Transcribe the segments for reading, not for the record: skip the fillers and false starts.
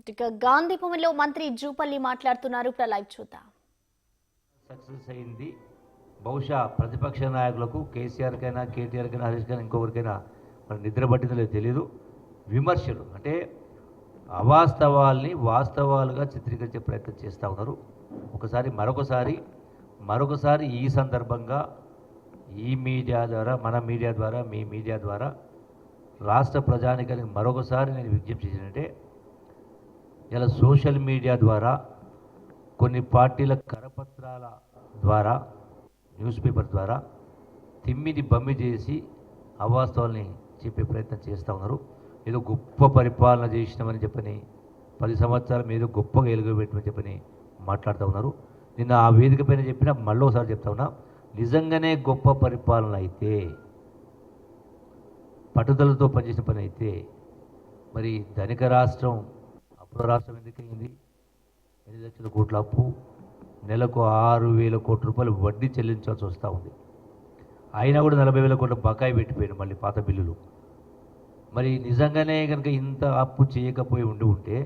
ఇక గాంధీ భవన్లో మంత్రి జూపల్లి మాట్లాడుతున్నారు. లైవ్ చూద్దాం. సక్సెస్ అయింది. బహుశా ప్రతిపక్ష నాయకులకు కేసీఆర్కైనా కేటీఆర్కైనా హరీష్కైనా ఇంకొకరికైనా మరి నిద్ర పట్టిందో లేదో తెలియదు. విమర్శలు అంటే అవాస్తవాల్ని వాస్తవాలుగా చిత్రీకరించే ప్రయత్నం చేస్తూ ఉన్నారు. మరొకసారి ఈ సందర్భంగా ఈ మీడియా ద్వారా, మన మీడియా ద్వారా, మీ మీడియా ద్వారా రాష్ట్ర ప్రజానికానికి మరొకసారి నేను విజ్ఞప్తి చేసినంటే, ఇలా సోషల్ మీడియా ద్వారా కొన్ని పార్టీల కరపత్రాల ద్వారా, న్యూస్ పేపర్ ద్వారా తిమ్మిది బమ్మి చేసి అవాస్తవాల్ని చెప్పే ప్రయత్నం చేస్తూ ఉన్నారు. ఏదో గొప్ప పరిపాలన చేసినామని చెప్పని 10 సంవత్సరాలు ఏదో గొప్పగా ఎలుగుపెట్టమని చెప్పని మాట్లాడుతూ ఉన్నారు. నిన్న ఆ వేదిక పైన చెప్పినా మళ్ళీ ఒకసారి చెప్తా ఉన్నా, నిజంగానే గొప్ప పరిపాలన అయితే, పట్టుదలతో పనిచేసిన పని అయితే మరి ధనిక రాష్ట్రం అప్పుల రాష్ట్రం ఎందుకయింది? 8 లక్షల కోట్ల అప్పు, నెలకు 6,000 కోట్ల రూపాయలు వడ్డీ చెల్లించాల్సి వస్తూ ఉంది. అయినా కూడా 40,000 కోట్ల బకాయి పెట్టిపోయారు మళ్ళీ పాత బిల్లులు. మరి నిజంగానే కనుక ఇంత అప్పు చేయకపోయి ఉంటే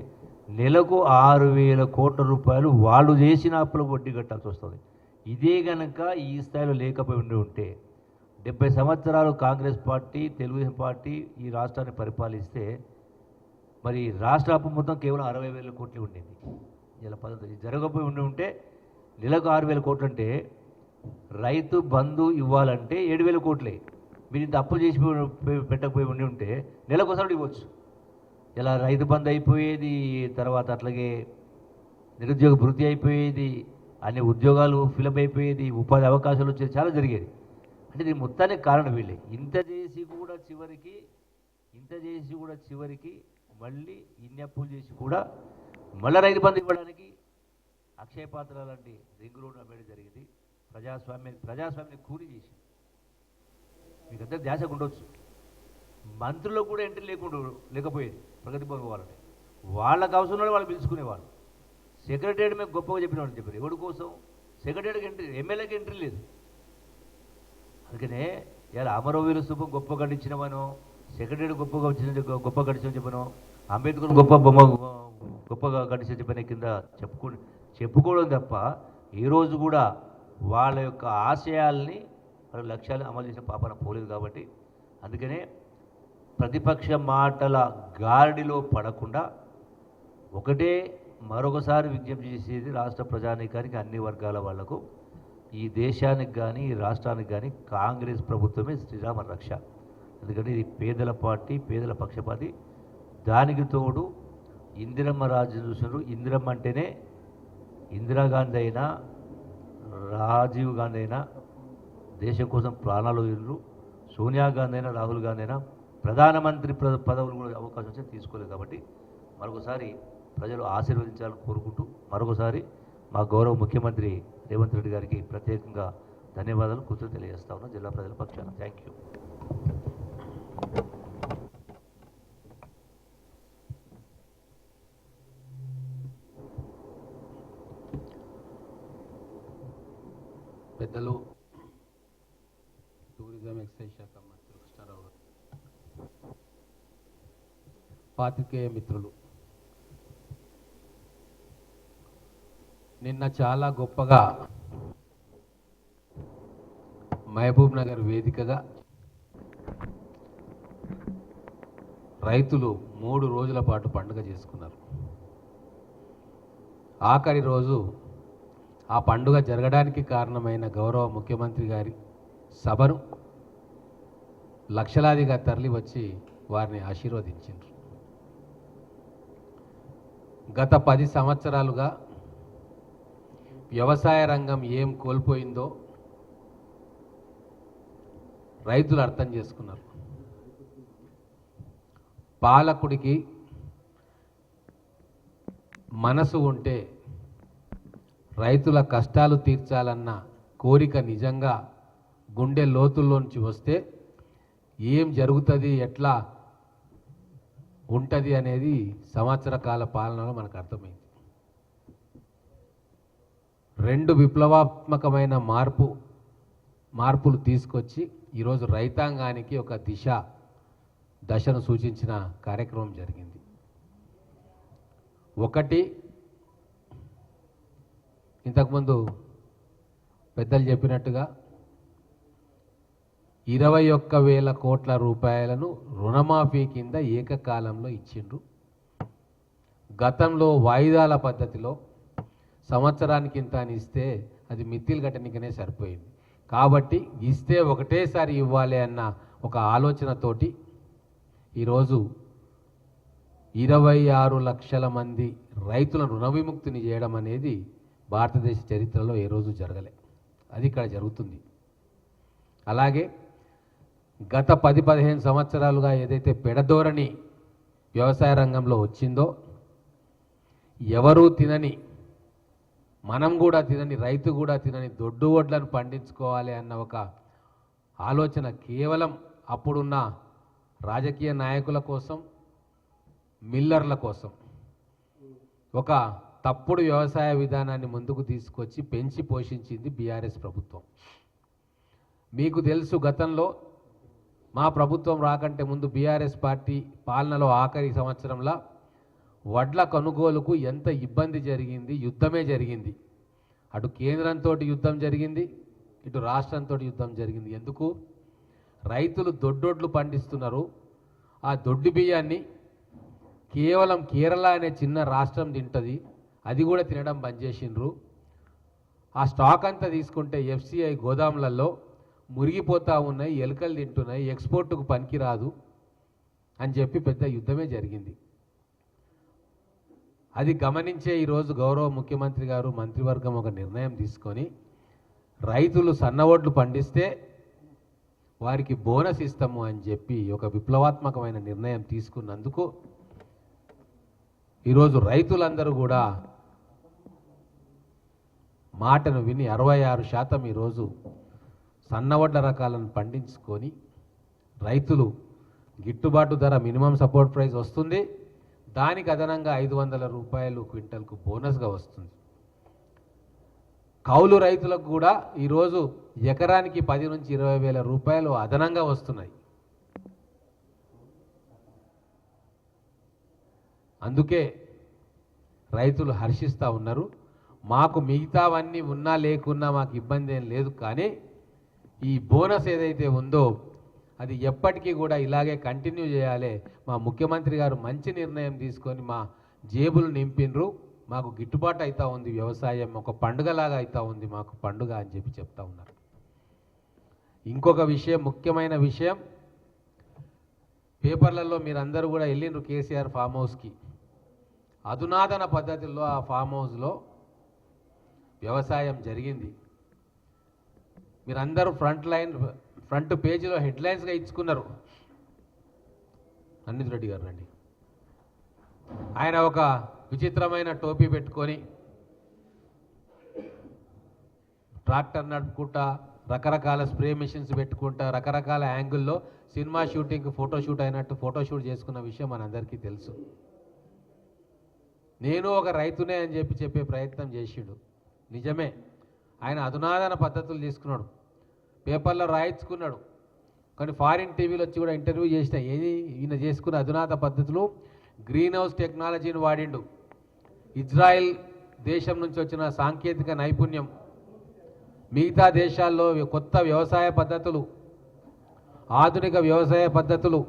నెలకు 6,000 కోట్ల రూపాయలు వాళ్ళు చేసిన అప్పులకు వడ్డీ కట్టాల్సి వస్తుంది. ఇదే కనుక ఈ స్థాయిలో లేకపోయి ఉంటే 70 సంవత్సరాలు కాంగ్రెస్ పార్టీ, తెలుగుదేశం పార్టీ ఈ రాష్ట్రాన్ని పరిపాలిస్తే మరి రాష్ట్ర అప్పు మొత్తం కేవలం 60,000 కోట్లు ఉండేది. ఇలా పద్ధతి జరగకపోయి ఉంటే నెలకు 6,000 కోట్లు అంటే రైతు బంధు ఇవ్వాలంటే 7,000 కోట్లే. మీరు ఇంత అప్పులు చేసి పెట్టకపోయి ఉంటే నెలకోసారి ఇవ్వచ్చు. ఇలా రైతు బంధు అయిపోయేది, తర్వాత అట్లాగే నిరుద్యోగ భృతి అయిపోయేది, అన్ని ఉద్యోగాలు ఫిలప్ అయిపోయేది, ఉపాధి అవకాశాలు వచ్చేది, చాలా జరిగేది. అంటే దీని మొత్తానికి కారణం వీళ్ళే. ఇంత చేసి కూడా చివరికి మళ్ళీ ఇన్ని అప్పులు చేసి కూడా మళ్ళీ రైతు బంధు ఇవ్వడానికి అక్షయ పాత్ర లాంటి రింగ్ రోడ్డు అమ్మేయడం జరిగింది. ప్రజాస్వామ్యాన్ని కూలి చేసి మీకు అందరికి ధ్యాసకు ఉండొచ్చు. మంత్రులకు కూడా ఎంట్రీ లేకపోయేది ప్రగతి భవన్ పోవాలంటే. వాళ్ళకు అవసరం వాళ్ళు పిలుచుకునేవాళ్ళు. సెక్రటరీ మేము గొప్పగా చెప్పిన వాళ్ళు చెప్పారు. ఎవరి కోసం? సెక్రటరీకి ఎంట్రీ, ఎమ్మెల్యేకి ఎంట్రీ లేదు. అందుకనే ఇలా అమరవీరుల స్థూపం గొప్ప కట్టించినవనో, సెక్రటరీ గొప్ప కట్టించిన చెప్పను, అంబేద్కర్ గొప్పగా కట్టించిన చెప్పిన కింద చెప్పుకోవడం తప్ప ఈరోజు కూడా వాళ్ళ యొక్క ఆశయాల్ని, వాళ్ళ లక్ష్యాలను అమలు చేసిన పాపన పోలేదు. కాబట్టి అందుకనే ప్రతిపక్ష మాటల గారడిలో పడకుండా మరొకసారి విజ్ఞప్తి చేసేది రాష్ట్ర ప్రజానీకానికి, అన్ని వర్గాల వాళ్లకు, ఈ దేశానికి కానీ ఈ రాష్ట్రానికి కానీ కాంగ్రెస్ ప్రభుత్వమే శ్రీరామ రక్ష. ఎందుకంటే ఇది పేదల పార్టీ, పేదల పక్షపాతి. దానికి తోడు ఇందిరమ్మ రాజ్యం చూసినారు. ఇందిరమ్మ అంటేనే ఇందిరాగాంధీ అయినా, రాజీవ్ గాంధీ అయినా దేశం కోసం ప్రాణాలు వదిలిరు. సోనియా గాంధీ అయినా, రాహుల్ గాంధీ అయినా ప్రధానమంత్రి పదవులు కూడా అవకాశం వచ్చి తీసుకోలేదు. కాబట్టి మరొకసారి ప్రజలు ఆశీర్వదించాలని కోరుకుంటూ, మరొకసారి మా గౌరవ ముఖ్యమంత్రి రేవంత్ రెడ్డి గారికి ప్రత్యేకంగా ధన్యవాదాలు, కృతజ్ఞతలు తెలియజేస్తా ఉన్నాం జిల్లా ప్రజల పక్షాన. Thank you. పెద్దలు టూరిజం ఎక్సైజ్ శాఖ మంత్రి కృష్ణారావు గారు, పాత్రికేయ మిత్రులు, నిన్న చాలా గొప్పగా మహబూబ్ నగర్ వేదికగా రైతులు 3 రోజుల పాటు పండుగ చేసుకున్నారు. ఆఖరి రోజు ఆ పండుగ జరగడానికి కారణమైన గౌరవ ముఖ్యమంత్రి గారి సభను లక్షలాదిగా తరలి వచ్చి వారిని ఆశీర్వదించారు. గత 10 సంవత్సరాలుగా వ్యవసాయ రంగం ఏం కోల్పోయిందో రైతులు అర్థం చేసుకున్నారు. పాలకుడికి మనసు ఉంటే రైతుల కష్టాలు తీర్చాలన్న కోరిక నిజంగా గుండె లోతుల్లోంచి వస్తే ఏం జరుగుతుంది, ఎట్లా ఉంటుంది అనేది సంవత్సర కాల పాలనలో మనకు అర్థమైంది. 2 విప్లవాత్మకమైన మార్పులు తీసుకొచ్చి ఈరోజు రైతాంగానికి ఒక దశను సూచించిన కార్యక్రమం జరిగింది. ఒకటి, ఇంతకుముందు పెద్దలు చెప్పినట్టుగా 21,000 కోట్ల రూపాయలను రుణమాఫీ కింద ఏకకాలంలో ఇచ్చిండ్రు. గతంలో వాయిదాల పద్ధతిలో సంవత్సరానికి ఇంత అని ఇస్తే అది మిత్తిలు కట్టనికనే సరిపోయింది. కాబట్టి ఇస్తే ఒకటేసారి ఇవ్వాలి అన్న ఒక ఆలోచనతోటి ఈరోజు 26 లక్షల మంది రైతులను రుణ విముక్తిని చేయడం అనేది భారతదేశ చరిత్రలో ఏ రోజు జరగలే. అది ఇక్కడ జరుగుతుంది. అలాగే గత 10-15 సంవత్సరాలుగా ఏదైతే పెడధోరణి వ్యవసాయ రంగంలో వచ్చిందో, ఎవరూ తినని, మనం కూడా తినని, రైతు కూడా తినని దొడ్డు వడ్లను పండించుకోవాలి అన్న ఒక ఆలోచన కేవలం అప్పుడున్న రాజకీయ నాయకుల కోసం, మిల్లర్ల కోసం ఒక తప్పుడు వ్యవసాయ విధానాన్ని ముందుకు తీసుకొచ్చి పెంచి పోషించింది బీఆర్ఎస్ ప్రభుత్వం. మీకు తెలుసు, గతంలో మా ప్రభుత్వం రాకంటే ముందు బీఆర్ఎస్ పార్టీ పాలనలో ఆఖరి సంవత్సరంలో వడ్ల కొనుగోలుకు ఎంత ఇబ్బంది జరిగింది, యుద్ధమే జరిగింది. అటు కేంద్రంతో యుద్ధం జరిగింది, ఇటు రాష్ట్రంతో యుద్ధం జరిగింది. ఎందుకు? రైతులు దొడ్డొడ్లు పండిస్తున్నారు. ఆ దొడ్డు బియ్యాన్ని కేవలం కేరళ అనే చిన్న రాష్ట్రం తింటుంది, అది కూడా తినడం బంద్ చేసిండ్రు. ఆ స్టాక్ అంతా తీసుకుంటే ఎఫ్సిఐ గోదాములలో మురిగిపోతూ ఉన్నాయి, ఎలుకలు తింటున్నాయి, ఎక్స్పోర్టుకు పనికిరాదు అని చెప్పి పెద్ద యుద్ధమే జరిగింది. అది గమనించే ఈరోజు గౌరవ ముఖ్యమంత్రి గారు, మంత్రివర్గం ఒక నిర్ణయం తీసుకొని రైతులు సన్నవడ్లు పండిస్తే వారికి బోనస్ ఇస్తాము అని చెప్పి ఒక విప్లవాత్మకమైన నిర్ణయం తీసుకున్నందుకు ఈరోజు రైతులందరూ కూడా మాటను విని 66% ఈరోజు సన్నవడ్ల రకాలను పండించుకొని రైతులు గిట్టుబాటు ధర మినిమం సపోర్ట్ ప్రైస్ వస్తుంది, దానికి అదనంగా 500 రూపాయలు క్వింటల్కు బోనస్గా వస్తుంది. కౌలు రైతులకు కూడా ఈరోజు ఎకరానికి 10 నుంచి 20 వేల రూపాయలు అదనంగా వస్తున్నాయి. అందుకే రైతులు హర్షిస్తూ ఉన్నారు. మాకు మిగతావన్నీ ఉన్నా లేకున్నా మాకు ఇబ్బంది ఏం లేదు, కానీ ఈ బోనస్ ఏదైతే ఉందో అది ఎప్పటికీ కూడా ఇలాగే కంటిన్యూ చేయాలి. మా ముఖ్యమంత్రి గారు మంచి నిర్ణయం తీసుకొని మా జేబులు నింపినరు, మాకు గిట్టుబాటు అవుతూ ఉంది, వ్యవసాయం ఒక పండుగలాగా అవుతూ ఉంది, మాకు పండుగ అని చెప్పి చెప్తా ఉన్నారు. ఇంకొక విషయం, ముఖ్యమైన విషయం, పేపర్లలో మీరందరూ కూడా వెళ్ళిండ్రు కేసీఆర్ ఫామ్ హౌస్కి. అధునాతన పద్ధతుల్లో ఆ ఫామ్ హౌస్లో వ్యవసాయం జరిగింది. మీరందరూ ఫ్రంట్ పేజీలో హెడ్లైన్స్గా ఇచ్చుకున్నారు. అనిత్ రెడ్డి గారు రండి. ఆయన ఒక విచిత్రమైన టోపీ పెట్టుకొని ట్రాక్టర్ నడుపుకుంటా, రకరకాల స్ప్రే మిషన్స్ పెట్టుకుంటా, రకరకాల యాంగిల్లో సినిమా షూటింగ్ ఫోటోషూట్ అయినట్టు ఫోటోషూట్ చేసుకున్న విషయం మనందరికీ తెలుసు. నేను ఒక రైతునే అని చెప్పే ప్రయత్నం చేసిండు. నిజమే, ఆయన అధునాతన పద్ధతులు తీసుకున్నాడు, పేపర్లో రాయించుకున్నాడు. కానీ ఫారిన్ టీవీలో వచ్చి కూడా ఇంటర్వ్యూ చేసిన ఏది ఈయన చేసుకున్న అధునాత పద్ధతులు, గ్రీన్ హౌస్ టెక్నాలజీని వాడిండు, ఇజ్రాయెల్ దేశం నుంచి వచ్చిన సాంకేతిక నైపుణ్యం, మిగతా దేశాల్లో కొత్త వ్యవసాయ పద్ధతులు, ఆధునిక వ్యవసాయ పద్ధతులు,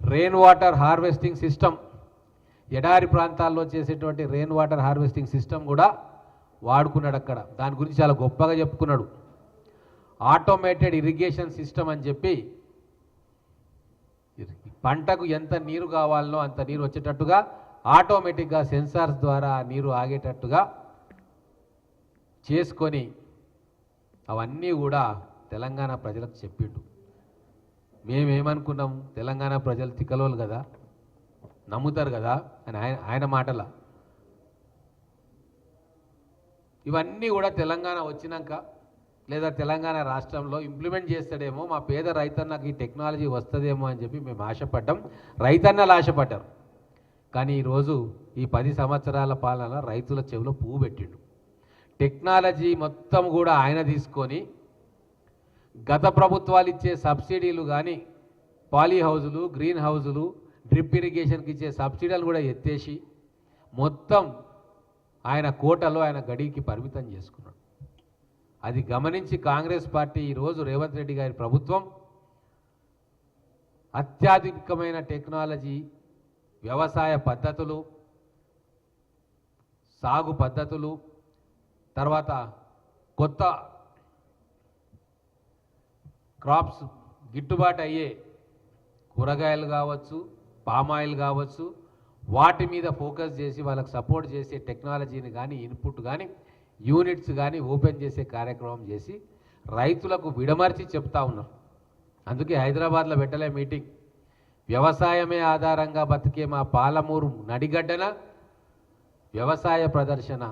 రెయిన్ వాటర్ హార్వెస్టింగ్ సిస్టమ్, ఎడారి ప్రాంతాల్లో చేసేటువంటి రెయిన్ వాటర్ హార్వెస్టింగ్ సిస్టమ్ కూడా వాడుకున్నాడు అక్కడ. దాని గురించి చాలా గొప్పగా చెప్పుకున్నాడు. ఆటోమేటెడ్ ఇరిగేషన్ సిస్టమ్ అని చెప్పి పంటకు ఎంత నీరు కావాలనో అంత నీరు వచ్చేటట్టుగా ఆటోమేటిక్గా సెన్సార్స్ ద్వారా నీరు ఆగేటట్టుగా చేసుకొని అవన్నీ కూడా తెలంగాణ ప్రజలకు చెప్పిండు. మేమేమనుకున్నాం, తెలంగాణ ప్రజలు తిక్కలోలు కదా, నమ్ముతారు కదా అని ఆయన మాటల. ఇవన్నీ కూడా తెలంగాణ వచ్చినాక లేదా తెలంగాణ రాష్ట్రంలో ఇంప్లిమెంట్ చేస్తాడేమో, మా పేద రైతన్నకు ఈ టెక్నాలజీ వస్తుందేమో అని చెప్పి మేము ఆశపడ్డాం, రైతన్నలు ఆశపడ్డారు. కానీ ఈరోజు ఈ 10 సంవత్సరాల పాలన రైతుల చెవిలో పువ్వు పెట్టిండు. టెక్నాలజీ మొత్తం కూడా ఆయన తీసుకొని గత ప్రభుత్వాలు ఇచ్చే సబ్సిడీలు కానీ, పాలీ హౌజులు, గ్రీన్ హౌజులు, డ్రిప్ ఇరిగేషన్కి ఇచ్చే సబ్సిడీలు కూడా ఎత్తేసి మొత్తం ఆయన కోటలో ఆయన గడికి పరిమితం చేసుకున్నాడు. అది గమనించి కాంగ్రెస్ పార్టీ ఈరోజు రేవంత్ రెడ్డి గారి ప్రభుత్వం అత్యాధునికమైన టెక్నాలజీ, వ్యవసాయ పద్ధతులు, సాగు పద్ధతులు, తర్వాత కొత్త క్రాప్స్ గిట్టుబాటు అయ్యే కూరగాయలు కావచ్చు, పామాయిల్ కావచ్చు, వాటి మీద ఫోకస్ చేసి వాళ్ళకి సపోర్ట్ చేసే టెక్నాలజీని కానీ, ఇన్పుట్ కానీ, యూనిట్స్ కానీ ఓపెన్ చేసే కార్యక్రమం చేసి రైతులకు విడమర్చి చెప్తా ఉన్నారు. అందుకే హైదరాబాద్లో పెట్టలే మీటింగ్. వ్యవసాయమే ఆధారంగా బతికే మా పాలమూరు నడిగడ్డన వ్యవసాయ ప్రదర్శన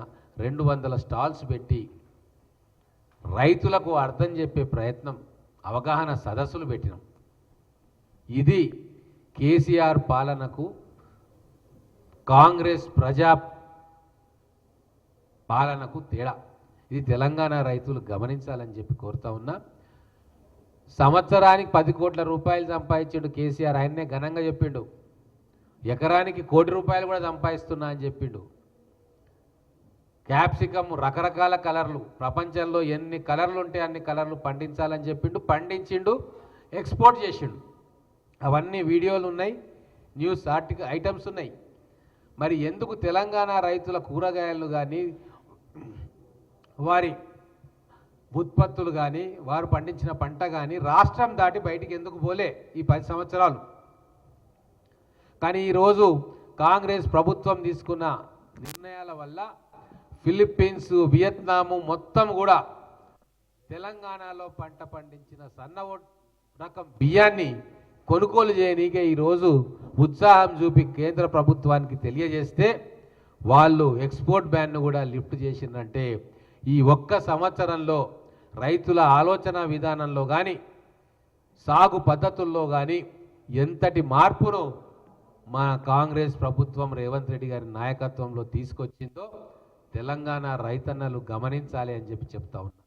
200 స్టాల్స్ పెట్టి రైతులకు అర్థం చెప్పే ప్రయత్నం, అవగాహన సదస్సులు పెట్టినాం. ఇది కేసీఆర్ పాలనకు కాంగ్రెస్ ప్రజా పాలనకు తేడా. ఇది తెలంగాణ రైతులు గమనించాలని చెప్పి కోరుతా ఉన్నా. సంవత్సరానికి 10 కోట్ల రూపాయలు సంపాదించాడు కేసీఆర్. ఆయన్నే ఘనంగా చెప్పిండు. ఎకరానికి 1 కోటి రూపాయలు కూడా సంపాదిస్తున్నా అని చెప్పిండు. క్యాప్సికమ్ రకరకాల కలర్లు, ప్రపంచంలో ఎన్ని కలర్లు ఉంటే అన్ని కలర్లు పండించాలని చెప్పిండు. పండించిండు, ఎక్స్పోర్ట్ చేసిండు. అవన్నీ వీడియోలు ఉన్నాయి, న్యూస్ ఐటమ్స్ ఉన్నాయి. మరి ఎందుకు తెలంగాణ రైతుల కూరగాయలు కానీ, వారి ఉత్పత్తులు కానీ, వారు పండించిన పంట కానీ రాష్ట్రం దాటి బయటికి ఎందుకు పోలే ఈ 10 సంవత్సరాలు? కానీ ఈరోజు కాంగ్రెస్ ప్రభుత్వం తీసుకున్న నిర్ణయాల వల్ల ఫిలిప్పీన్స్, వియత్నాము మొత్తం కూడా తెలంగాణలో పంట పండించిన సన్న రకం బియ్యాన్ని కొనుగోలు చేయనీకే ఈరోజు ఉత్సాహం చూపి కేంద్ర ప్రభుత్వానికి తెలియజేస్తే వాళ్ళు ఎక్స్పోర్ట్ బ్యాన్ను కూడా లిఫ్ట్ చేసిందంటే ఈ ఒక్క సంవత్సరంలో రైతుల ఆలోచన విధానంలో కానీ, సాగు పద్ధతుల్లో కానీ ఎంతటి మార్పును మా కాంగ్రెస్ ప్రభుత్వం రేవంత్ రెడ్డి గారి నాయకత్వంలో తీసుకొచ్చిందో తెలంగాణ రైతన్నలు గమనించాలి అని చెప్పి చెప్తా ఉన్నా.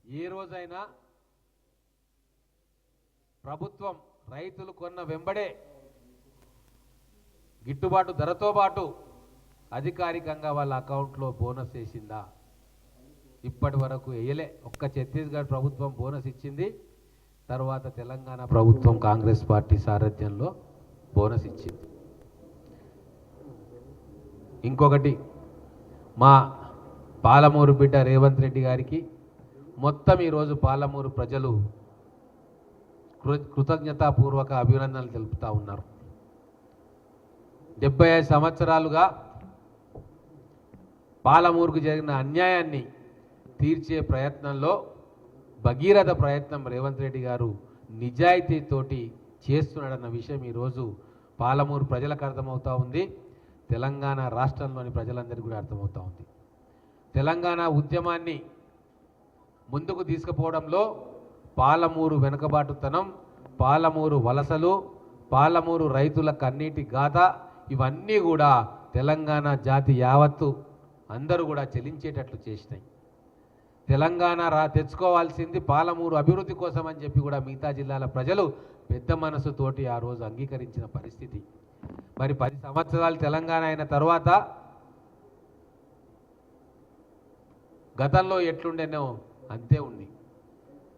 ఏ రోజైనా ప్రభుత్వం రైతులు కొన్న వెంబడే గిట్టుబాటు ధరతో పాటు అధికారికంగా వాళ్ళ అకౌంట్లో బోనస్ వేసిందా? ఇప్పటి వరకు వేయలే. ఒక్క ఛత్తీస్గఢ్ ప్రభుత్వం బోనస్ ఇచ్చింది. తర్వాత తెలంగాణ ప్రభుత్వం కాంగ్రెస్ పార్టీ సారథ్యంలో బోనస్ ఇచ్చింది. ఇంకొకటి, మా పాలమూరు బిడ్డ రేవంత్ రెడ్డి గారికి మొత్తం ఈరోజు పాలమూరు ప్రజలు కృతజ్ఞతాపూర్వక అభినందనలు తెలుపుతూ ఉన్నారు. 75 సంవత్సరాలుగా పాలమూరుకు జరిగిన అన్యాయాన్ని తీర్చే ప్రయత్నంలో భగీరథ ప్రయత్నం రేవంత్ రెడ్డి గారు నిజాయితీతోటి చేస్తున్నాడన్న విషయం ఈరోజు పాలమూరు ప్రజలకు అర్థమవుతూ ఉంది. తెలంగాణ రాష్ట్రంలోని ప్రజలందరికీ కూడా అర్థమవుతూ ఉంది. తెలంగాణ ఉద్యమాన్ని ముందుకు తీసుకుపోవడంలో పాలమూరు వెనుకబాటుతనం, పాలమూరు వలసలు, పాలమూరు రైతుల కన్నీటి గాథ ఇవన్నీ కూడా తెలంగాణ జాతి యావత్తు అందరూ కూడా చెలించేటట్లు చేసినాయి. తెలంగాణ తెచ్చుకోవాల్సింది పాలమూరు అభివృద్ధి కోసం అని చెప్పి కూడా మిగతా జిల్లాల ప్రజలు పెద్ద మనసుతోటి ఆ రోజు అంగీకరించిన పరిస్థితి. మరి 10 సంవత్సరాలు తెలంగాణ అయిన తర్వాత గతంలో ఎట్లుండేనో అంతే ఉంది.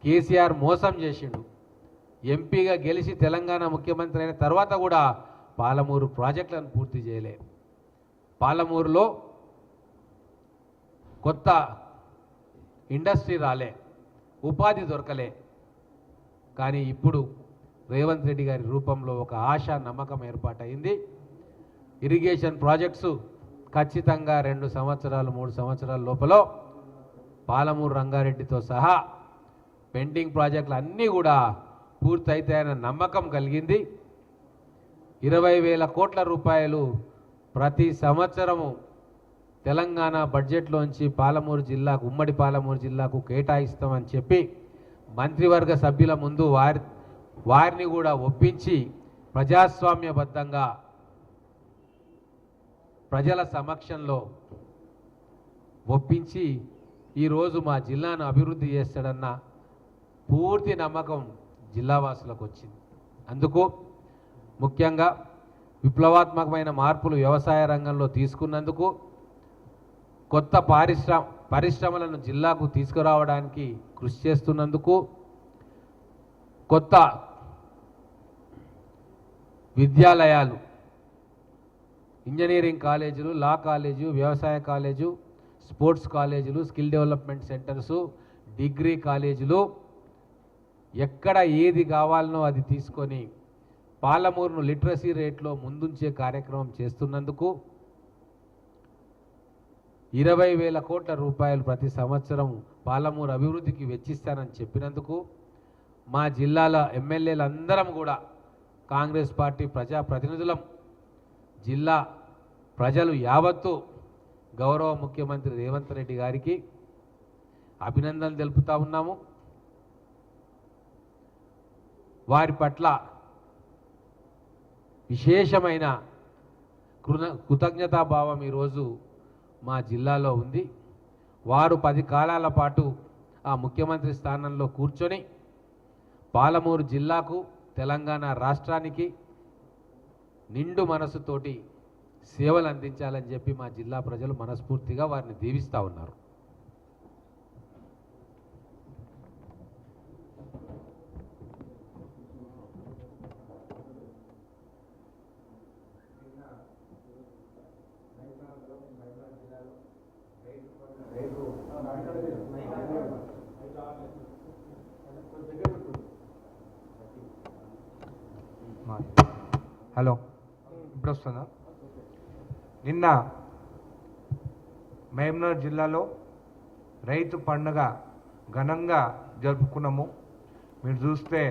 కేసీఆర్ మోసం చేసిండు. ఎంపీగా గెలిచి తెలంగాణ ముఖ్యమంత్రి అయిన తర్వాత కూడా పాలమూరు ప్రాజెక్టులను పూర్తి చేయలే. పాలమూరులో కొత్త ఇండస్ట్రీ రాలే, ఉపాధి దొరకలే. కానీ ఇప్పుడు రేవంత్ రెడ్డి గారి రూపంలో ఒక ఆశ, నమ్మకం ఏర్పాటైంది. ఇరిగేషన్ ప్రాజెక్ట్స్ ఖచ్చితంగా 2 సంవత్సరాలు 3 సంవత్సరాల లోపల పాలమూరు రంగారెడ్డితో సహా పెండింగ్ ప్రాజెక్టులు అన్నీ కూడా పూర్తయితాయన్న నమ్మకం కలిగింది. 20,000 కోట్ల రూపాయలు ప్రతి సంవత్సరము తెలంగాణ బడ్జెట్లోంచి పాలమూరు జిల్లాకు, ఉమ్మడి పాలమూరు జిల్లాకు కేటాయిస్తామని చెప్పి మంత్రివర్గ సభ్యుల ముందు వారిని కూడా ఒప్పించి ప్రజాస్వామ్యబద్ధంగా ప్రజల సమక్షంలో ఒప్పించి ఈరోజు మా జిల్లాను అభివృద్ధి చేస్తాడన్న పూర్తి నమ్మకం జిల్లావాసులకు వచ్చింది. అందుకు ముఖ్యంగా విప్లవాత్మకమైన మార్పులు వ్యవసాయ రంగంలో తీసుకున్నందుకు, కొత్త పరిశ్రమలను జిల్లాకు తీసుకురావడానికి కృషి చేస్తున్నందుకు, కొత్త విద్యాలయాలు, ఇంజనీరింగ్ కాలేజీలు, లా కాలేజు, వ్యవసాయ కాలేజు, స్పోర్ట్స్ కాలేజీలు, స్కిల్ డెవలప్మెంట్ సెంటర్సు, డిగ్రీ కాలేజీలు, ఎక్కడ ఏది కావాలనో అది తీసుకొని పాలమూరును లిటరసీ రేట్లో ముందుంచే కార్యక్రమం చేస్తున్నందుకు, 20,000 కోట్ల రూపాయలు ప్రతి సంవత్సరం పాలమూరు అభివృద్ధికి వెచ్చిస్తానని చెప్పినందుకు, మా జిల్లాల ఎమ్మెల్యేలందరం కూడా కాంగ్రెస్ పార్టీ ప్రజాప్రతినిధులం, జిల్లా ప్రజలు యావత్తు గౌరవ ముఖ్యమంత్రి రేవంత్ రెడ్డి గారికి అభినందనలు తెలుపుతా ఉన్నాము. వారి పట్ల విశేషమైన కృతజ్ఞతాభావం ఈరోజు మా జిల్లాలో ఉంది. వారు 10 కాలాల పాటు ఆ ముఖ్యమంత్రి స్థానంలో కూర్చొని పాలమూరు జిల్లాకు, తెలంగాణ రాష్ట్రానికి నిండు మనసుతోటి సేవలు అందించాలని చెప్పి మా జిల్లా ప్రజలు మనస్ఫూర్తిగా వారిని దీవిస్తూ ఉన్నారు. హలో, ఇప్పుడు వస్తుందా? నిన్న మహబూబ్నగర్ జిల్లాలో రైతు పండుగ ఘనంగా జరుపుకున్నాము. మీరు చూస్తే